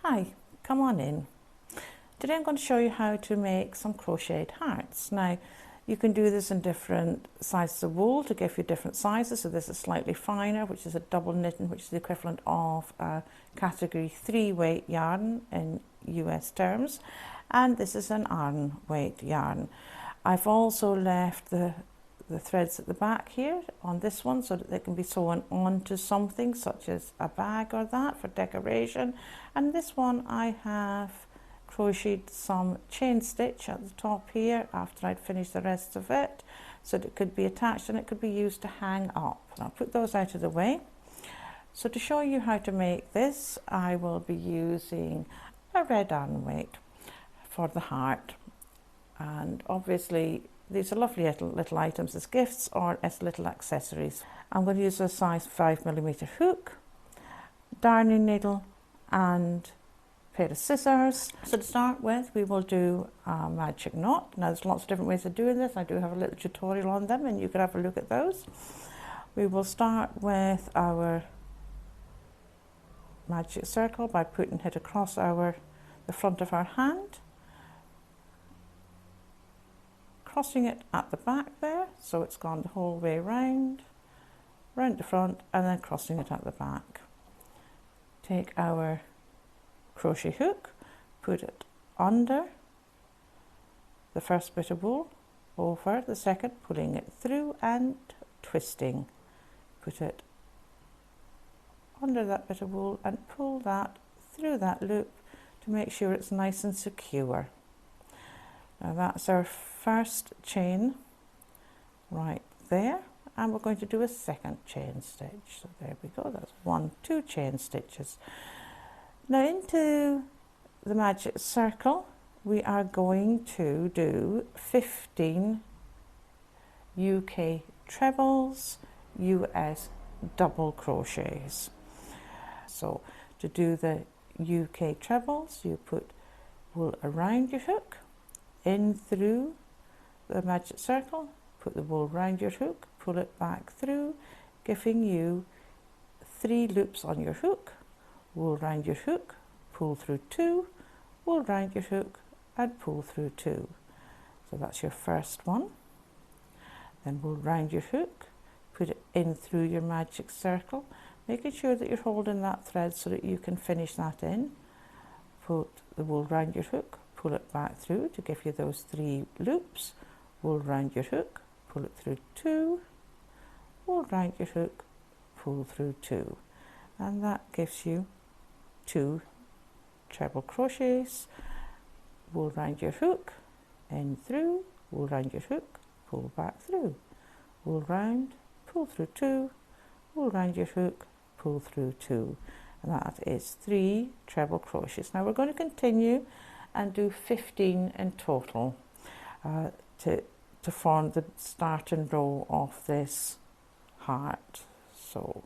Hi, come on in. Today I'm going to show you how to make some crocheted hearts. Now you can do this in different sizes of wool to give you different sizes. So this is slightly finer, which is a double knitting, which is the equivalent of a category 3 weight yarn in US terms, and this is an iron weight yarn. I've also left the threads at the back here on this one so that they can be sewn onto something such as a bag or that for decoration. And this one I have crocheted some chain stitch at the top here after I'd finished the rest of it, so that it could be attached and it could be used to hang up. I'll put those out of the way. So to show you how to make this, I will be using a red iron weight for the heart, and obviously these are lovely little items as gifts or as little accessories. I'm going to use a size 5mm hook, darning needle and a pair of scissors. So to start with, we will do a magic knot. Now there's lots of different ways of doing this. I do have a little tutorial on them and you can have a look at those. We will start with our magic circle by putting it across the front of our hand, crossing it at the back there, so it's gone the whole way round the front, and then crossing it at the back. Take our crochet hook, put it under the first bit of wool, over the second, pulling it through and twisting. Put it under that bit of wool and pull that through that loop to make sure it's nice and secure. Now that's our first chain right there, and we're going to do a second chain stitch. So there we go, that's 2 chain stitches. Now into the magic circle we are going to do 15 UK trebles, US double crochets. So to do the UK trebles, you put wool around your hook, in through the magic circle, put the wool round your hook, pull it back through, giving you 3 loops on your hook, wool round your hook, pull through 2, wool round your hook and pull through 2. So that's your first one. Then wool round your hook, put it in through your magic circle, making sure that you're holding that thread so that you can finish that in. Put the wool round your hook, pull it back through to give you those 3 loops, wool round your hook, pull it through 2, wool round your hook, pull through 2, and that gives you 2 treble crochets. Wool round your hook, in through, wool round your hook, pull back through, wool round, pull through 2, wool round your hook, pull through 2, and that is 3 treble crochets. Now we're going to continue and do 15 in total to form the starting row of this heart. So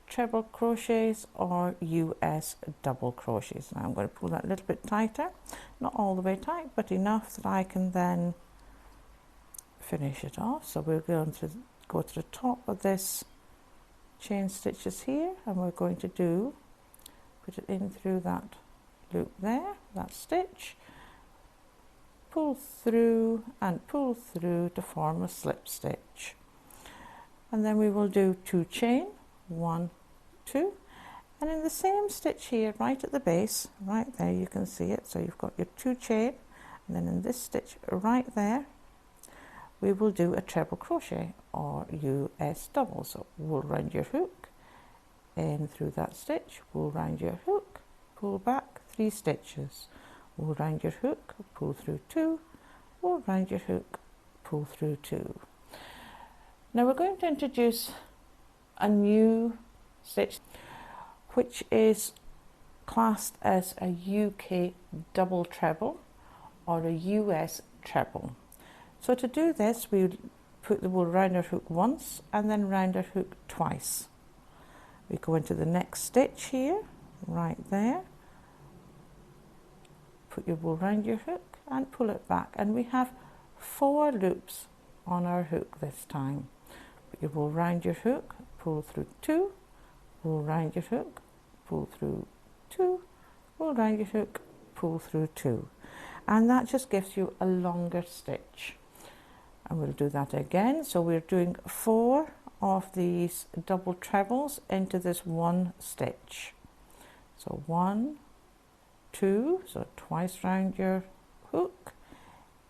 treble crochets or US double crochets. Now I'm going to pull that a little bit tighter, not all the way tight, but enough that I can then finish it off. So we're going to go to the top of this chain stitches here, and we're going to put it in through that loop there, that stitch, pull through and pull through to form a slip stitch, and then we will do 2 chain, 1, 2, and in the same stitch here right at the base, right there, you can see it, so you've got your 2 chain, and then in this stitch right there we will do a treble crochet or US double. So wool round your hook, in through that stitch, wool round your hook, pull back 3 stitches, wool round your hook, pull through 2, wool round your hook, pull through 2. Now we're going to introduce a new stitch which is classed as a UK double treble or a US treble. So to do this, we put the wool round our hook once and then round our hook twice. We go into the next stitch here, right there. Put your wool around your hook and pull it back, and we have 4 loops on our hook this time. Put your wool around your hook, pull through 2, wool around your hook, pull through 2, wool around your hook, pull through 2, and that just gives you a longer stitch. And we'll do that again. So we're doing 4 of these double trebles into this one stitch. So 1, 2, so twice round your hook,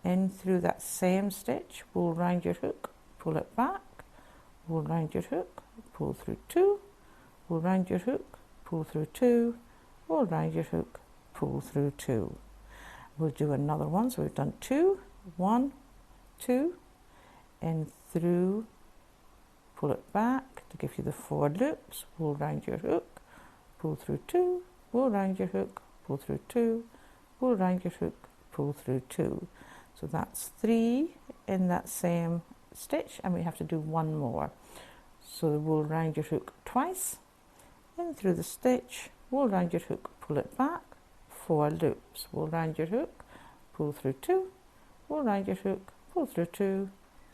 in through that same stitch, wool round your hook, pull it back, wool round your hook, pull through 2, wool round your hook, pull through 2, wool round your hook, pull through 2. We'll do another one. So we've done 2, 1, 2, in through, pull it back to give you the 4 loops, wool round your hook, pull through 2, wool round your hook, pull through 2, wool round your hook, pull through 2. So that's 3 in that same stitch, and we have to do 1 more. So the wool round your hook twice, in through the stitch, wool round your hook, pull it back, 4 loops, wool round your hook, pull through 2, wool round your hook, pull through 2,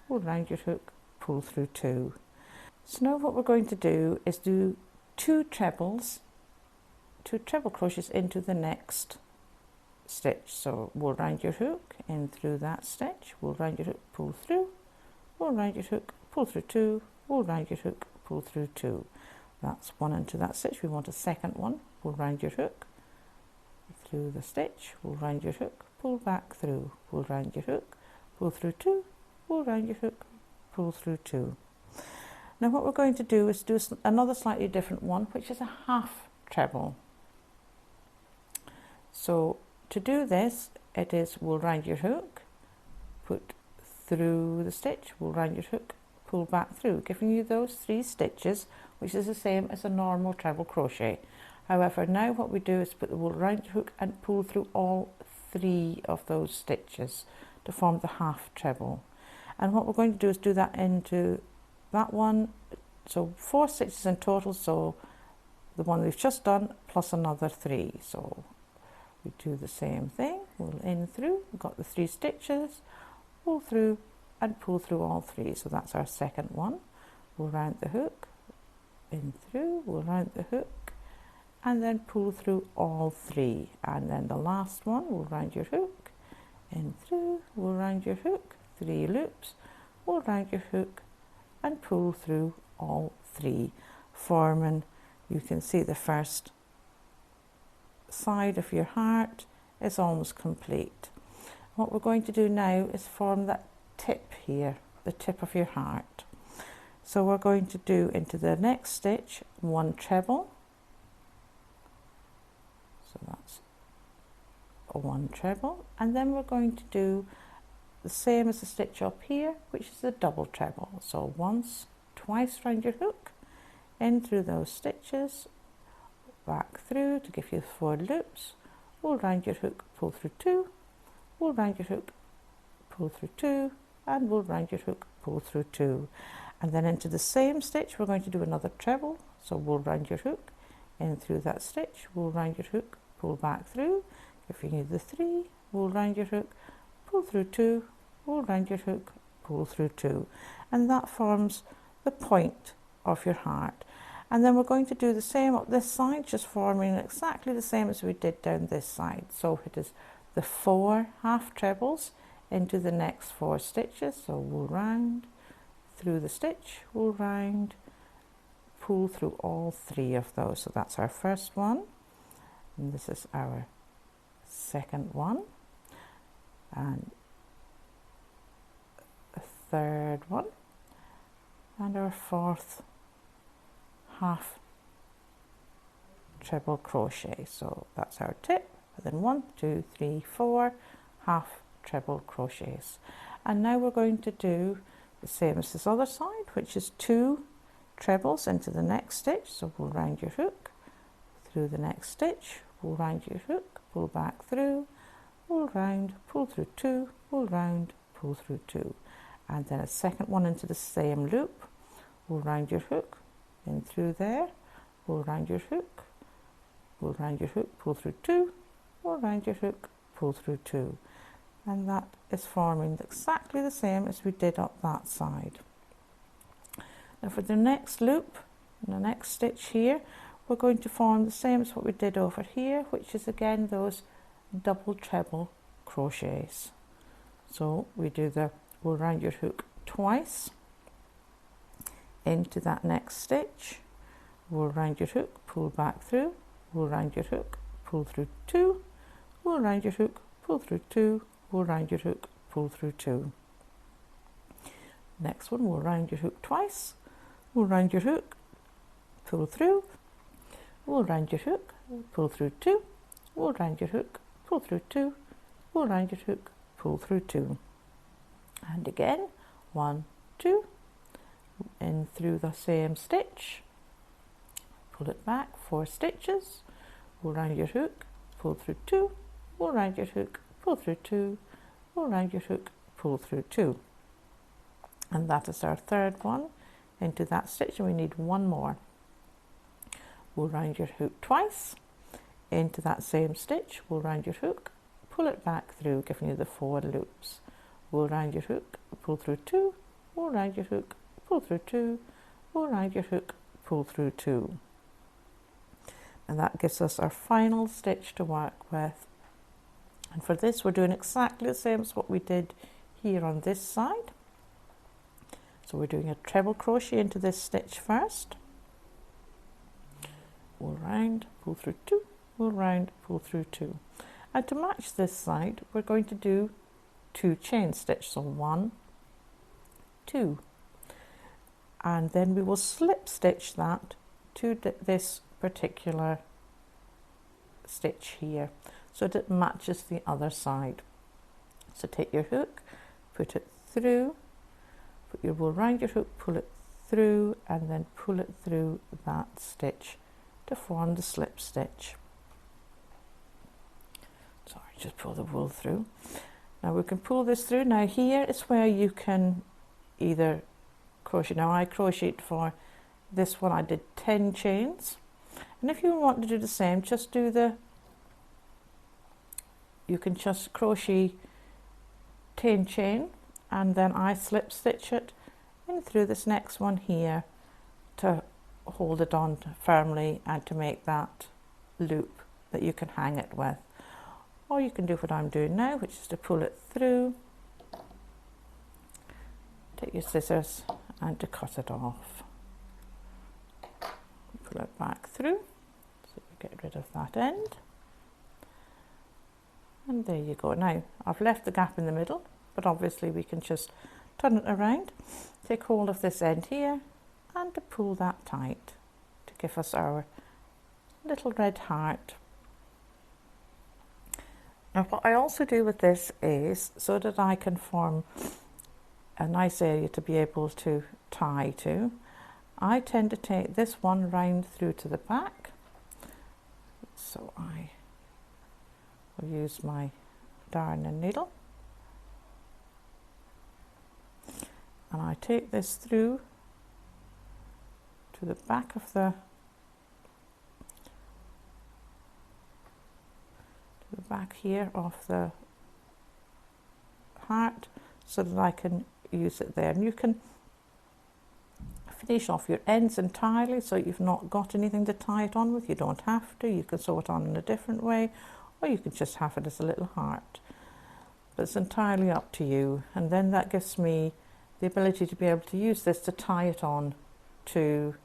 wool round your hook, pull through 2. So now what we're going to do is do 2 treble crochets into the next stitch. So wool round your hook, in through that stitch, wool round your hook, pull through, wool round your hook, pull through 2, wool round your hook, pull through 2. That's 1 into that stitch. We want a second one. Wool round your hook, through the stitch, wool round your hook, pull back through, wool round your hook, pull through 2, wool round your hook, pull through 2. Now what we're going to do is do another slightly different one, which is a half treble. So to do this, it is wool round your hook, put through the stitch, wool round your hook, pull back through, giving you those 3 stitches, which is the same as a normal treble crochet. However, now what we do is put the wool round your hook and pull through all 3 of those stitches to form the half treble. And what we're going to do is do that into that one, so 4 stitches in total, so the one we've just done plus another 3. So we do the same thing, wool in through, we've got the 3 stitches, pull through and pull through all 3. So that's our second one. Wool round the hook, in through, wool round the hook, and then pull through all 3. And then the last one, wool round your hook, in through, wool round your hook, 3 loops, wool round your hook, and pull through all 3, forming, you can see the first side of your heart is almost complete. What we're going to do now is form that tip here, the tip of your heart. So we're going to do into the next stitch 1 treble. So that's a 1 treble, and then we're going to do the same as the stitch up here, which is a double treble. So once, twice round your hook, in through those stitches, back through to give you 4 loops, wool round your hook, pull through 2, wool round your hook, pull through 2, and wool round your hook, pull through 2. And then into the same stitch we're going to do another treble. So wool round your hook, in through that stitch, wool round your hook, pull back through, giving you the 3, wool round your hook, pull through 2, wool round your hook, pull through 2, and that forms the point of your heart. And then we're going to do the same up this side, just forming exactly the same as we did down this side. So it is the 4 half trebles into the next 4 stitches. So wool round, through the stitch, wool round, pull through all 3 of those. So that's our first one, and this is our second one, and a third one, and our 4th half treble crochet. So that's our tip, and then 1, 2, 3, 4 half treble crochets. And now we're going to do the same as this other side, which is 2 trebles into the next stitch. So we'll round your hook, through the next stitch, we'll round your hook, pull back through, we'll round, pull through 2, we'll round, pull through 2, and then a second one into the same loop. We'll round your hook, in through there, we'll round your hook, pull round your hook, pull through 2, pull round your hook, pull through 2, and that is forming exactly the same as we did up that side. Now for the next loop, in the next stitch here, we're going to form the same as what we did over here, which is again those double treble crochets. So we do the pull round your hook twice into that next stitch, pull round your hook, pull back through, pull round your hook, pull through 2, pull round your hook, pull through 2, pull round your hook, pull through 2. Next one, we'll round your hook twice, pull round your hook, pull through, pull round your hook, pull through 2, pull round your hook, pull through 2, pull round your hook, pull through 2. And again, 1, 2, in through the same stitch, pull it back 4 stitches, pull round your hook, pull through 2, pull round your hook, pull through 2, pull round your hook, pull through 2. And that is our third one into that stitch, and we need one more. Pull round your hook twice into that same stitch, pull round your hook, pull it back through, giving you the 4 loops. Pull round your hook, pull through 2, pull round your hook, pull through 2, pull round your hook, pull through 2. And that gives us our final stitch to work with. And for this we're doing exactly the same as what we did here on this side. So we're doing a treble crochet into this stitch first. Pull round, pull through 2, pull round, pull through 2. And to match this side we're going to do 2 chain stitch, so 1, 2, and then we will slip stitch that to this particular stitch here so that it matches the other side. So take your hook, put it through, put your wool round your hook, pull it through, and then pull it through that stitch to form the slip stitch. Sorry, just pull the wool through. Now we can pull this through. Now here is where you can either crochet. Now I crocheted for this one, I did 10 chains, and if you want to do the same, just do you can just crochet 10 chain, and then I slip stitch it in through this next one here to hold it on firmly and to make that loop that you can hang it with. Or you can do what I'm doing now, which is to pull it through, take your scissors and to cut it off. Pull it back through, so you get rid of that end. And there you go. Now, I've left the gap in the middle, but obviously we can just turn it around, take hold of this end here, and to pull that tight to give us our little red heart. Now what I also do with this is, so that I can form a nice area to be able to tie to, I tend to take this one round through to the back. So I will use my darning needle, and I take this through to the back of the back here of the heart, so that I can use it there. And you can finish off your ends entirely, so you've not got anything to tie it on with. You don't have to. You can sew it on in a different way, or you can just have it as a little heart. But it's entirely up to you. And then that gives me the ability to be able to use this to tie it on to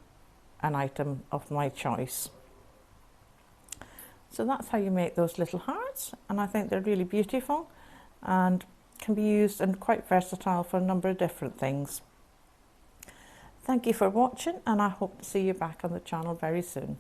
an item of my choice. So that's how you make those little hearts, and I think they're really beautiful and can be used and quite versatile for a number of different things. Thank you for watching, and I hope to see you back on the channel very soon.